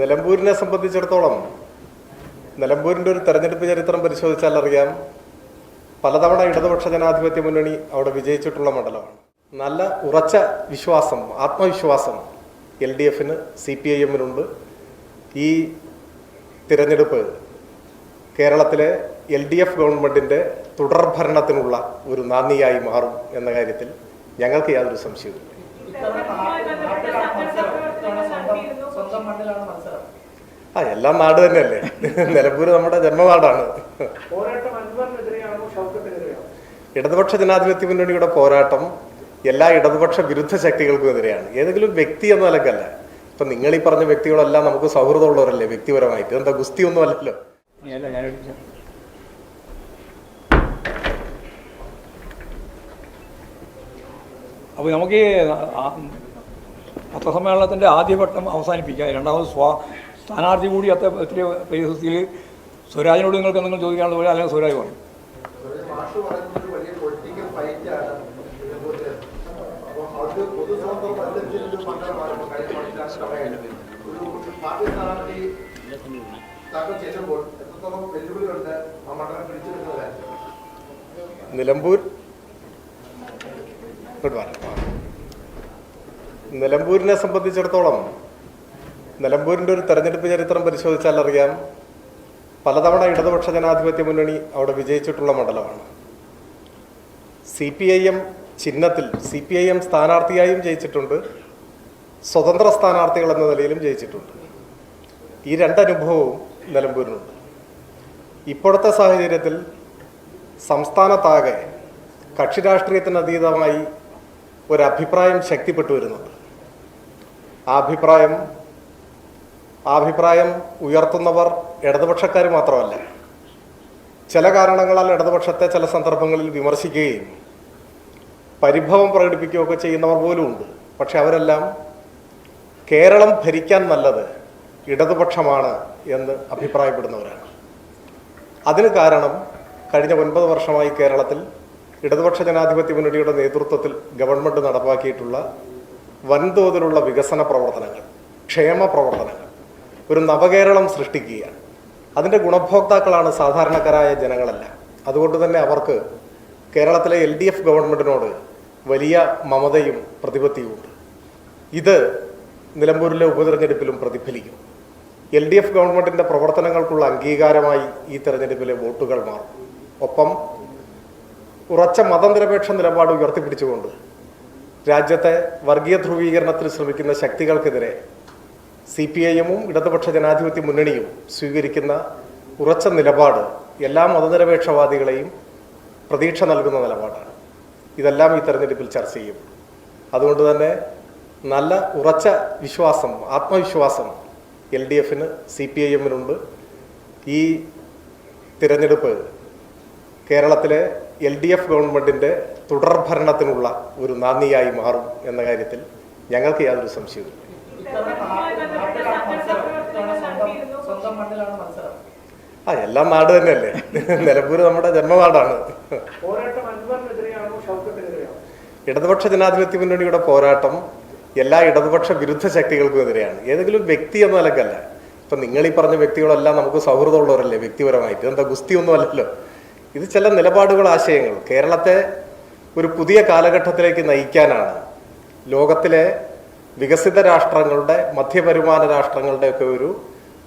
നിലമ്പൂരിനെ സംബന്ധിച്ചിടത്തോളം നിലമ്പൂരിൻ്റെ ഒരു തെരഞ്ഞെടുപ്പ് ചരിത്രം പരിശോധിച്ചാൽ അറിയാം, പലതവണ ഇടതുപക്ഷ ജനാധിപത്യ മുന്നണി അവിടെ വിജയിച്ചിട്ടുള്ള മണ്ഡലമാണ്. നല്ല ഉറച്ച വിശ്വാസം, ആത്മവിശ്വാസം LDFന് CPIMനുണ്ട്. ഈ തിരഞ്ഞെടുപ്പ് കേരളത്തിലെ LDF ഗവൺമെൻറ്റിൻ്റെ തുടർഭരണത്തിനുള്ള ഒരു നാന്ദിയായി മാറും എന്ന കാര്യത്തിൽ ഞങ്ങൾക്ക് യാതൊരു സംശയവുമില്ല. എല്ലാം നാട് തന്നെയല്ലേ. നിലമ്പൂർ നമ്മുടെ ജന്മനാടാണ്. ഇടതുപക്ഷ ജനാധിപത്യ മുന്നണിയുടെ പോരാട്ടം എല്ലാ ഇടതുപക്ഷ വിരുദ്ധ ശക്തികൾക്കും എതിരെയാണ്. ഏതെങ്കിലും വ്യക്തി എന്ന നിലക്കല്ല. ഇപ്പൊ നിങ്ങൾ ഈ പറഞ്ഞ വ്യക്തികളെല്ലാം നമുക്ക് സൗഹൃദമുള്ളവരല്ലേ വ്യക്തിപരമായിട്ട്. എന്താ ഗുസ്തി ഒന്നും അല്ലല്ലോ. അപ്പോൾ നമുക്ക് പത്രസമ്മേളനത്തിൻ്റെ ആദ്യഘട്ടം അവസാനിപ്പിക്കുക. രണ്ടാമത് സ്ഥാനാർത്ഥി കൂടി ഒത്തിരി പരിസ്ഥിതിയിൽ സ്വരാജിനോട് നിങ്ങൾക്ക് എന്തെങ്കിലും ചോദിക്കാനുള്ള പോലെ അല്ലെങ്കിൽ സ്വരാജ് പറയും. നിലമ്പൂരിനെ സംബന്ധിച്ചിടത്തോളം നിലമ്പൂരിൻ്റെ ഒരു തെരഞ്ഞെടുപ്പ് ചരിത്രം പരിശോധിച്ചാൽ അറിയാം, പലതവണ ഇടതുപക്ഷ ജനാധിപത്യ മുന്നണി അവിടെ വിജയിച്ചിട്ടുള്ള മണ്ഡലമാണ്. CPIM ചിഹ്നത്തിൽ CPIM സ്ഥാനാർത്ഥിയായും ജയിച്ചിട്ടുണ്ട്, സ്വതന്ത്ര സ്ഥാനാർത്ഥികൾ എന്ന നിലയിലും ജയിച്ചിട്ടുണ്ട്. ഈ രണ്ടനുഭവവും നിലമ്പൂരിനുണ്ട്. ഇപ്പോഴത്തെ സാഹചര്യത്തിൽ സംസ്ഥാനത്താകെ കക്ഷി രാഷ്ട്രീയത്തിന് അതീതമായി ഒരഭിപ്രായം ശക്തിപ്പെട്ടു വരുന്നുണ്ട്. ആ അഭിപ്രായം ഉയർത്തുന്നവർ ഇടതുപക്ഷക്കാർ മാത്രമല്ല. ചില കാരണങ്ങളാൽ ഇടതുപക്ഷത്തെ ചില സന്ദർഭങ്ങളിൽ വിമർശിക്കുകയും പരിഭവം പ്രകടിപ്പിക്കുകയൊക്കെ ചെയ്യുന്നവർ പോലും ഉണ്ട്. പക്ഷെ അവരെല്ലാം കേരളം ഭരിക്കാൻ നല്ലത് ഇടതുപക്ഷമാണ് എന്ന് അഭിപ്രായപ്പെടുന്നവരാണ്. അതിന് കാരണം കഴിഞ്ഞ 9 വർഷമായി കേരളത്തിൽ ഇടതുപക്ഷ ജനാധിപത്യ മുന്നണിയുടെ നേതൃത്വത്തിൽ ഗവൺമെൻറ് നടപ്പാക്കിയിട്ടുള്ള വൻതോതിലുള്ള വികസന പ്രവർത്തനങ്ങൾ, ക്ഷേമ പ്രവർത്തനങ്ങൾ, ഒരു നവകേരളം സൃഷ്ടിക്കുകയാണ്. അതിൻ്റെ ഗുണഭോക്താക്കളാണ് സാധാരണക്കാരായ ജനങ്ങളല്ല. അതുകൊണ്ട് തന്നെ അവർക്ക് കേരളത്തിലെ LDF ഗവൺമെൻറ്റിനോട് വലിയ മമതയും പ്രതിപത്തിയുമുണ്ട്. ഇത് നിലമ്പൂരിലെ ഉപതെരഞ്ഞെടുപ്പിലും പ്രതിഫലിക്കും. LDF ഗവൺമെൻറ്റിൻ്റെ പ്രവർത്തനങ്ങൾക്കുള്ള അംഗീകാരമായി ഈ തെരഞ്ഞെടുപ്പിലെ വോട്ടുകൾ മാറും. ഒപ്പം ഉറച്ച മതനിരപേക്ഷ നിലപാട് ഉയർത്തിപ്പിടിച്ചുകൊണ്ട് രാജ്യത്തെ വർഗീയ ധ്രുവീകരണത്തിന് ശ്രമിക്കുന്ന ശക്തികൾക്കെതിരെ CPIMും ഇടതുപക്ഷ ജനാധിപത്യ മുന്നണിയും സ്വീകരിക്കുന്ന ഉറച്ച നിലപാട് എല്ലാ മതനിരപേക്ഷവാദികളെയും പ്രതീക്ഷ നൽകുന്ന നിലപാടാണ്. ഇതെല്ലാം ഈ തെരഞ്ഞെടുപ്പിൽ ചർച്ച ചെയ്യും. അതുകൊണ്ട് തന്നെ നല്ല ഉറച്ച വിശ്വാസം, ആത്മവിശ്വാസം LDFന് CPIMനുണ്ട്. ഈ തിരഞ്ഞെടുപ്പ് കേരളത്തിലെ LDF ഗവൺമെൻറ്റിൻ്റെ തുടർഭരണത്തിനുള്ള ഒരു നാന്ദിയായി മാറും എന്ന കാര്യത്തിൽ ഞങ്ങൾക്ക് യാതൊരു സംശയവുമില്ല. എല്ലാം നാട് തന്നെയല്ലേ. നിലമ്പൂർ നമ്മുടെ ജന്മനാടാണ്. ഇടതുപക്ഷ ജനാധിപത്യ മുന്നണിയുടെ പോരാട്ടം എല്ലാ ഇടതുപക്ഷ വിരുദ്ധ ശക്തികൾക്കും എതിരെയാണ്. ഏതെങ്കിലും വ്യക്തി എന്ന നിലക്കല്ല. ഇപ്പം നിങ്ങൾ ഈ പറഞ്ഞ വ്യക്തികളെല്ലാം നമുക്ക് സൗഹൃദമുള്ളവരല്ലേ വ്യക്തിപരമായിട്ട്. എന്താ ഗുസ്തി ഒന്നും അല്ലല്ലോ. ഇത് ചില നിലപാടുകൾ, ആശയങ്ങൾ കേരളത്തെ ഒരു പുതിയ കാലഘട്ടത്തിലേക്ക് നയിക്കാനാണ്. ലോകത്തിലെ വികസിത രാഷ്ട്രങ്ങളുടെ, മധ്യവരുമാന രാഷ്ട്രങ്ങളുടെയൊക്കെ ഒരു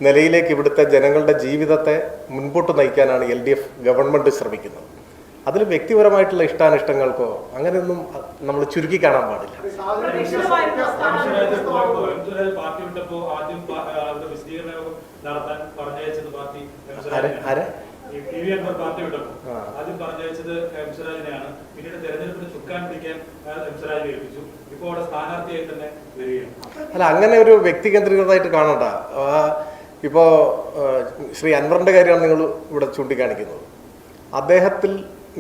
നിലയിലേക്ക് ഇവിടുത്തെ ജനങ്ങളുടെ ജീവിതത്തെ മുൻപോട്ട് നയിക്കാനാണ് LDF ഗവൺമെൻറ് ശ്രമിക്കുന്നത്. അതിൽ വ്യക്തിപരമായിട്ടുള്ള ഇഷ്ടാനിഷ്ടങ്ങൾക്കോ അങ്ങനെയൊന്നും നമ്മൾ ചുരുക്കി കാണാൻ പാടില്ല. അല്ല, അങ്ങനെ ഒരു വ്യക്തി കേന്ദ്രീകൃതമായിട്ട് കാണണ്ട. ഇപ്പോ ശ്രീ അൻവറിന്റെ കാര്യമാണ് നിങ്ങൾ ഇവിടെ ചൂണ്ടിക്കാണിക്കുന്നത്. അദ്ദേഹത്തിൽ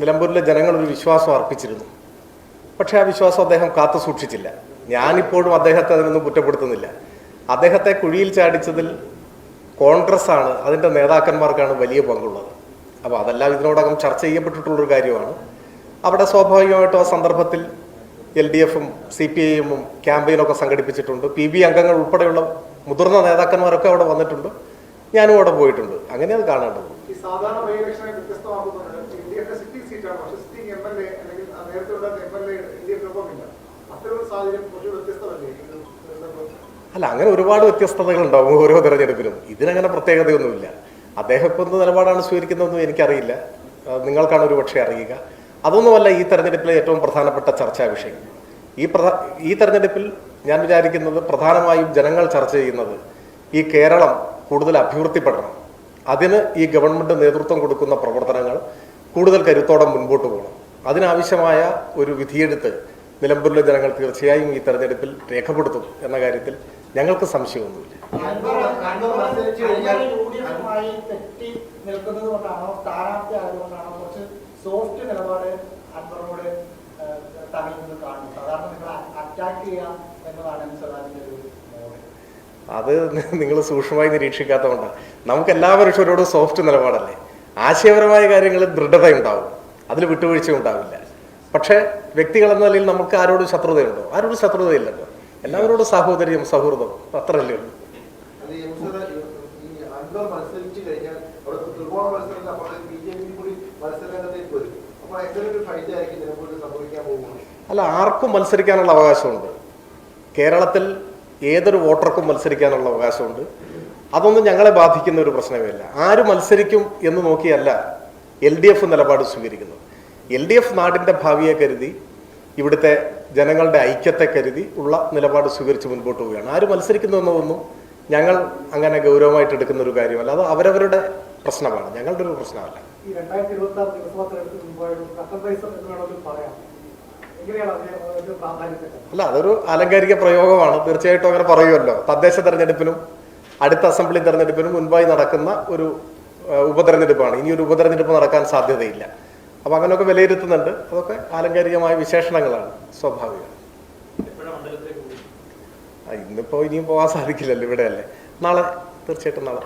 നിലമ്പൂരിലെ ജനങ്ങൾ ഒരു വിശ്വാസം അർപ്പിച്ചിരുന്നു. പക്ഷേ ആ വിശ്വാസം അദ്ദേഹം കാത്തു സൂക്ഷിച്ചില്ല. ഞാനിപ്പോഴും അദ്ദേഹത്തെ അതിനൊന്നും കുറ്റപ്പെടുത്തുന്നില്ല. അദ്ദേഹത്തെ കുഴിയിൽ ചാടിച്ചതിൽ കോൺഗ്രസ്സാണ്, അതിൻ്റെ നേതാക്കന്മാർക്കാണ് വലിയ പങ്കുള്ളത്. അപ്പോൾ അതെല്ലാം ഇതിനോടകം ചർച്ച ചെയ്യപ്പെട്ടിട്ടുള്ളൊരു കാര്യമാണ്. അവിടെ സ്വാഭാവികമായിട്ടും ആ സന്ദർഭത്തിൽ LDFും CPIഎമ്മും ക്യാമ്പയിനൊക്കെ സംഘടിപ്പിച്ചിട്ടുണ്ട്. PB അംഗങ്ങൾ ഉൾപ്പെടെയുള്ള മുതിർന്ന നേതാക്കന്മാരൊക്കെ അവിടെ വന്നിട്ടുണ്ട്. ഞാനും അവിടെ പോയിട്ടുണ്ട്. അങ്ങനെ അത് കാണേണ്ടത്. സാധാരണ ബൈ ഇലക്ഷനെ വ്യത്യസ്തമാക്കുന്നത് LDF സിറ്റിംഗ് സീറ്റാണ്, പക്ഷേ സിറ്റിംഗ് MLA അല്ലെങ്കിൽ നേരത്തെ ഉണ്ടായിരുന്ന MLA LDFിനൊപ്പം ഇല്ല. അത്തരമൊരു സാഹചര്യം കുറച്ച് വ്യത്യസ്തമല്ലേ? അല്ല, അങ്ങനെ ഒരുപാട് വ്യത്യസ്തതകൾ ഉണ്ടാവും ഓരോ തെരഞ്ഞെടുപ്പിലും. ഇതിനങ്ങനെ പ്രത്യേകതയൊന്നുമില്ല. അദ്ദേഹം ഇപ്പം എന്ത് നിലപാടാണ് സ്വീകരിക്കുന്നതെന്നും എനിക്കറിയില്ല. നിങ്ങൾക്കാണ് ഒരു പക്ഷേ അറിയുക. അതൊന്നുമല്ല ഈ തെരഞ്ഞെടുപ്പിലെ ഏറ്റവും പ്രധാനപ്പെട്ട ചർച്ചാ വിഷയം. ഈ തെരഞ്ഞെടുപ്പിൽ ഞാൻ വിചാരിക്കുന്നത് പ്രധാനമായും ജനങ്ങൾ ചർച്ച ചെയ്യുന്നത് ഈ കേരളം കൂടുതൽ അഭിവൃദ്ധിപ്പെടണം, അതിന് ഈ ഗവൺമെൻറ് നേതൃത്വം കൊടുക്കുന്ന പ്രവർത്തനങ്ങൾ കൂടുതൽ കരുത്തോടെ മുൻപോട്ട് പോകണം, അതിനാവശ്യമായ ഒരു വിധിയെടുത്ത് നിലമ്പൂരിലെ ജനങ്ങൾ തീർച്ചയായും ഈ തെരഞ്ഞെടുപ്പിൽ രേഖപ്പെടുത്തും എന്ന കാര്യത്തിൽ ഞങ്ങൾക്ക് സംശയമൊന്നുമില്ല. അത് നിങ്ങൾ സൂക്ഷ്മമായി നിരീക്ഷിക്കാത്തതുകൊണ്ടാണ്. നമുക്ക് എല്ലാ മനുഷ്യരോടും സോഫ്റ്റ് നിലപാടല്ലേ. ആശയപരമായ കാര്യങ്ങളിൽ ദൃഢതയുണ്ടാവും, അതിൽ വിട്ടുവീഴ്ച ഉണ്ടാവില്ല. പക്ഷേ വ്യക്തികൾ എന്ന നിലയിൽ നമുക്ക് ആരോടും ശത്രുതയുണ്ടോ? ആരോടും ശത്രുതയില്ലല്ലോ. എല്ലാവരോടും സാഹോദര്യം, സൗഹൃദം, അത്രയല്ലേ ഉള്ളൂ. അല്ല, ആർക്കും മത്സരിക്കാനുള്ള അവകാശമുണ്ട്. കേരളത്തിൽ ഏതൊരു വോട്ടർക്കും മത്സരിക്കാനുള്ള അവകാശമുണ്ട്. അതൊന്നും ഞങ്ങളെ ബാധിക്കുന്ന ഒരു പ്രശ്നമേ. ആര് മത്സരിക്കും എന്ന് നോക്കിയല്ല LDF നിലപാട് സ്വീകരിക്കുന്നത്. LDF നാടിൻ്റെ ഭാവിയെ കരുതി, ഇവിടുത്തെ ജനങ്ങളുടെ ഐക്യത്തെ കരുതി ഉള്ള നിലപാട് സ്വീകരിച്ച് മുൻപോട്ട് പോവുകയാണ്. ആര് മത്സരിക്കുന്നു എന്നതൊന്നും ഞങ്ങൾ അങ്ങനെ ഗൗരവമായിട്ട് എടുക്കുന്ന ഒരു കാര്യമല്ല. അത് അവരവരുടെ പ്രശ്നമാണ്, ഞങ്ങളുടെ ഒരു പ്രശ്നമല്ല. അല്ല, അതൊരു ആലങ്കാരിക പ്രയോഗമാണ്. തീർച്ചയായിട്ടും അങ്ങനെ പറയുമല്ലോ. തദ്ദേശ തെരഞ്ഞെടുപ്പിനും അടുത്ത അസംബ്ലി തെരഞ്ഞെടുപ്പിനും മുൻപായി നടക്കുന്ന ഒരു ഉപതെരഞ്ഞെടുപ്പാണ്. ഇനി ഒരു ഉപതെരഞ്ഞെടുപ്പ് നടക്കാൻ സാധ്യതയില്ല. അപ്പം അങ്ങനെയൊക്കെ വിലയിരുത്തുന്നുണ്ട്. അതൊക്കെ ആലങ്കാരികമായ വിശേഷണങ്ങളാണ്, സ്വാഭാവികം. ഇന്നിപ്പോൾ ഇനിയും പോകാൻ സാധിക്കില്ലല്ലോ, ഇവിടെ അല്ലേ. നാളെ തീർച്ചയായിട്ടും നാളെ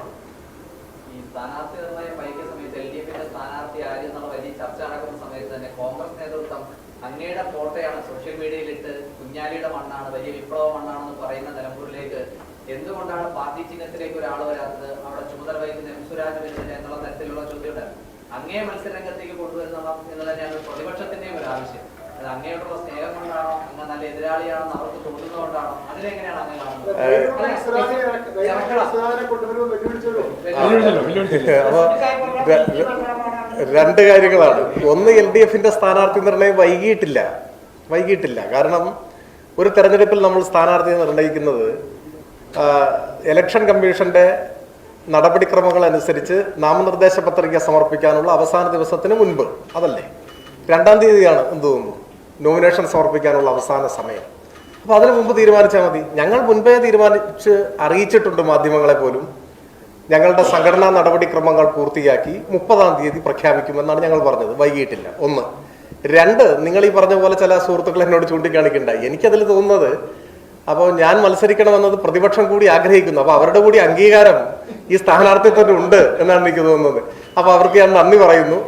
അങ്ങയുടെ ഫോട്ടോയാണ് സോഷ്യൽ മീഡിയയിലിട്ട് കുഞ്ഞാലിയുടെ മണ്ണാണ്, വലിയ വിപ്ലവ മണ്ണാണെന്ന് പറയുന്ന നിലമ്പൂരിലേക്ക് എന്തുകൊണ്ടാണ് പാർട്ടി ചിഹ്നത്തിലേക്ക് ഒരാൾ വരാത്തത്? അവിടെ ചുമതല വഹിക്കുന്ന സ്വരാജ് വരുന്നില്ല എന്നുള്ള തരത്തിലുള്ള ചോദ്യമുണ്ടായിരുന്നു. അങ്ങേ മത്സരരംഗത്തേക്ക് കൊണ്ടുവരുന്നവർ എന്ന് തന്നെയാണ് പ്രതിപക്ഷത്തിന്റെയും ഒരു ആവശ്യം. അത് അങ്ങയോടുള്ള സ്നേഹം കൊണ്ടാണോ, അങ്ങ് നല്ല എതിരാളിയാണെന്ന് അവർക്ക് തോന്നുന്നതുകൊണ്ടാണോ? അതിലെങ്ങനെയാണ് അങ്ങ് കാണുന്നത്? രണ്ട് കാര്യങ്ങളാണ്. ഒന്ന്, LDFന്റെ സ്ഥാനാർത്ഥി നിർണയം വൈകിയിട്ടില്ല. കാരണം ഒരു തെരഞ്ഞെടുപ്പിൽ നമ്മൾ സ്ഥാനാർത്ഥിയെ നിർണയിക്കുന്നത് ഇലക്ഷൻ കമ്മീഷന്റെ നടപടിക്രമങ്ങൾ അനുസരിച്ച് നാമനിർദ്ദേശ പത്രിക സമർപ്പിക്കാനുള്ള അവസാന ദിവസത്തിന് മുൻപ്, അതല്ലേ 2-ാം തീയതിയാണ് എന്ത് തോന്നുന്നു നോമിനേഷൻ സമർപ്പിക്കാനുള്ള അവസാന സമയം. അപ്പോൾ അതിനു മുമ്പ് തീരുമാനിച്ചാൽ മതി. ഞങ്ങൾ മുൻപേ തീരുമാനിച്ച് അറിയിച്ചിട്ടുണ്ട് മാധ്യമങ്ങളെ പോലും. ഞങ്ങളുടെ സംഘടനാ നടപടിക്രമങ്ങൾ പൂർത്തിയാക്കി 30-ാം തീയതി പ്രഖ്യാപിക്കുമെന്നാണ് ഞങ്ങൾ പറഞ്ഞത്. വൈകിട്ടില്ല. 1. 2, നിങ്ങൾ ഈ പറഞ്ഞ പോലെ ചില സുഹൃത്തുക്കൾ എന്നോട് ചൂണ്ടിക്കാണിക്കണ്ടായി. എനിക്കതിൽ തോന്നുന്നത്, അപ്പോൾ ഞാൻ മത്സരിക്കണമെന്നത് പ്രതിപക്ഷം കൂടി ആഗ്രഹിക്കുന്നു. അപ്പോൾ അവരുടെ കൂടി അംഗീകാരം ഈ സ്ഥാനാർത്ഥിത്വത്തിന് ഉണ്ട് എന്നാണ് എനിക്ക് തോന്നുന്നത്. അപ്പോൾ അവർക്ക് ഞാൻ നന്ദി പറയുന്നു.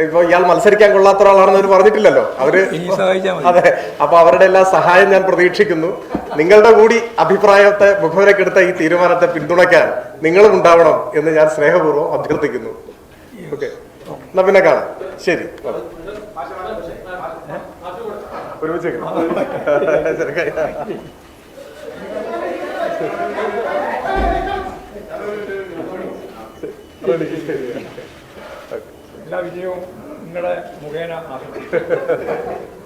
ഇപ്പൊ ഇയാൾ മത്സരിക്കാൻ കൊള്ളാത്ത ഒരാളാണെന്ന് അവർ പറഞ്ഞിട്ടില്ലല്ലോ. അതെ, അപ്പൊ അവരുടെ എല്ലാ സഹായം ഞാൻ പ്രതീക്ഷിക്കുന്നു. നിങ്ങളുടെ കൂടി അഭിപ്രായത്തെ മുഖവിലക്കെടുത്ത ഈ തീരുമാനത്തെ പിന്തുണയ്ക്കാൻ നിങ്ങളും ഉണ്ടാവണം എന്ന് ഞാൻ സ്നേഹപൂർവ്വം അഭ്യർത്ഥിക്കുന്നു. ഓക്കെ, എന്നാ പിന്നെ കാണാം. ശരി, എല്ലാ വിജയവും നിങ്ങളുടെ മുഖേന ആശംസിക്കുന്നു.